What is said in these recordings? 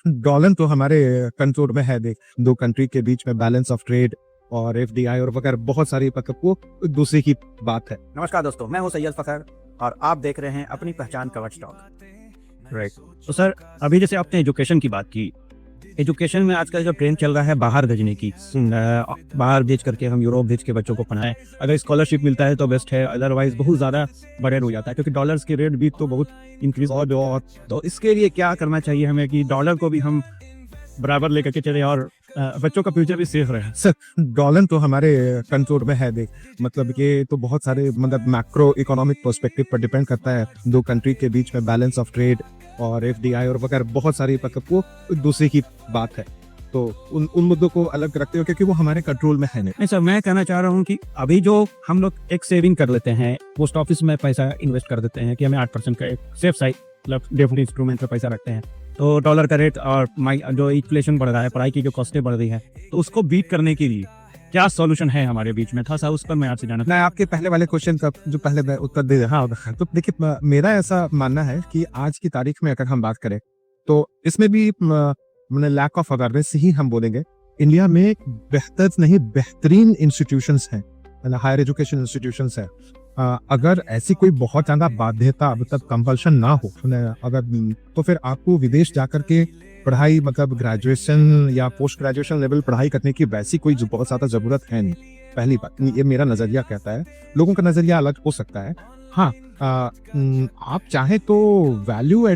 Dollar तो हमारे control में है। देख, दो कंट्री के बीच में बैलेंस ऑफ ट्रेड और एफडीआई और वगैरह बहुत सारी मतलब वो दूसरी की बात है। नमस्कार दोस्तों, मैं हूं सैयद फखर और आप देख रहे हैं अपनी पहचान कवच टॉक। राइट। तो सर, अभी जैसे आपने एजुकेशन की बात की, एजुकेशन में आजकल जो ट्रेंड चल रहा है बाहर भेजने की, बाहर भेज करके हम यूरोप भेज के बच्चों को पढ़ाएं। अगर स्कॉलरशिप मिलता है तो बेस्ट है, अदरवाइज बहुत ज़्यादा बर्डन हो जाता है क्योंकि डॉलर्स की रेट भी तो बहुत इंक्रीज और तो इसके लिए क्या करना चाहिए हमें कि डॉलर को भी हम बराबर लेकर के चले और बच्चों का फ्यूचर भी सेफ रहे। सर, डॉलर तो हमारे कंट्रोल में है। देख, मतलब ये तो बहुत सारे मतलब मैक्रो इकोनॉमिक पर्सपेक्टिव पर डिपेंड करता है। दो कंट्री के बीच में बैलेंस ऑफ ट्रेड और एफडीआई और वगैरह बहुत सारी मतलब वो दूसरी की बात है। तो उन उन मुद्दों को अलग रखते हो क्योंकि वो हमारे कंट्रोल में है नहीं। नहीं सर, मैं कहना चाह रहा हूँ कि अभी जो हम लोग एक सेविंग कर लेते हैं, पोस्ट ऑफिस में पैसा इन्वेस्ट कर देते हैं कि हमें 8% का एक सेफ साइड मतलब डेफिनेट इंस्ट्रूमेंट पे पैसा रखते हैं, तो डॉलर का रेट और जो इन्फ्लेशन बढ़ रहा है, पढ़ाई की जो कॉस्टें बढ़ रही है, तो उसको बीट करने के लिए क्या सॉल्यूशन है हमारे बीच में, था सा उस पर मैं आपसे जानना। मैं आपके पहले वाले क्वेश्चन का जो पहले मैं उत्तर दे रहा हूँ, तो देखिए मेरा ऐसा मानना है कि आज की तारीख में अगर हम बात करें तो इसमें भी मैंने लैक ऑफ अवेयरनेस ही हम बोलेंगे। इंडिया में बेहतर नहीं बेहतरीन इंस्टीट्यूशंस हैं, मतलब हायर एजुकेशन इंस्टीट्यूशंस हैं। अगर ऐसी कोई बहुत ज्यादा बाध्यता मतलब कंपल्शन ना हो अगर तो फिर आपको विदेश जाकर के पढ़ाई मतलब ग्रेजुएशन या पोस्ट ग्रेजुएशन लेवल पढ़ाई करने की वैसी कोई बहुत ज्यादा जरूरत है नहीं। पहली बात, ये मेरा नजरिया कहता है। लोगों का नजरिया अलग हो सकता है। हाँ, आप चाहे तो वैल्यू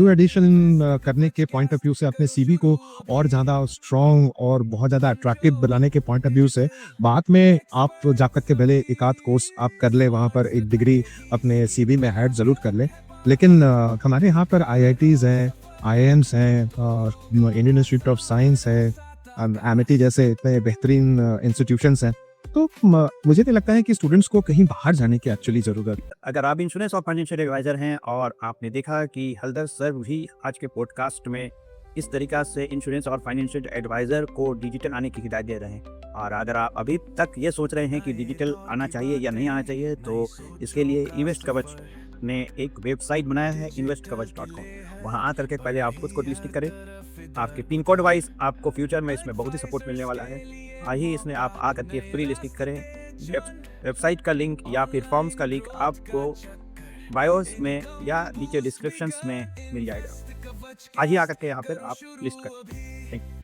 एडिशन करने के पॉइंट ऑफ व्यू से अपने सीवी को और ज्यादा स्ट्रॉन्ग और बहुत ज्यादा अट्रैक्टिव बनाने के पॉइंट ऑफ व्यू से बाद में आप जाकर के भले एक आध कोर्स आप कर ले, वहां पर एक डिग्री अपने सीवी में ऐड जरूर कर ले। लेकिन हमारे यहाँ पर आईआईटीज हैं, आईआईएम्स हैं, इंडियन इंस्टीट्यूट ऑफ साइंस है, एमिटी जैसे इतने बेहतरीन इंस्टीट्यूशंस हैं। तो मुझे तो लगता है कि स्टूडेंट्स को कहीं बाहर जाने की एक्चुअली जरूरत है। अगर आप इंश्योरेंस और फाइनेंशियल एडवाइजर हैं और आपने देखा कि हलदर सर भी आज के पॉडकास्ट में इस तरीका से इंश्योरेंस और फाइनेंशियल एडवाइजर को डिजिटल आने की हिदायत दे रहे हैं, और अगर आप अभी तक ये सोच रहे हैं कि डिजिटल आना चाहिए या नहीं आना चाहिए, तो इसके लिए इन्वेस्ट कवच ने एक वेबसाइट बनाया है investkavach.com। वहाँ आ करके पहले आप खुद को लिस्टिंग करें। आपके पिन कोड वाइज आपको फ्यूचर में इसमें बहुत ही सपोर्ट मिलने वाला है। आइए इसमें आप आ करके फ्री लिस्टिंग करें। वेबसाइट का लिंक या फिर फॉर्म्स का लिंक आपको बायोस में या नीचे डिस्क्रिप्शंस में मिल जाएगा। आइए आकर के यहाँ पर आप लिस्ट करें। Thank you.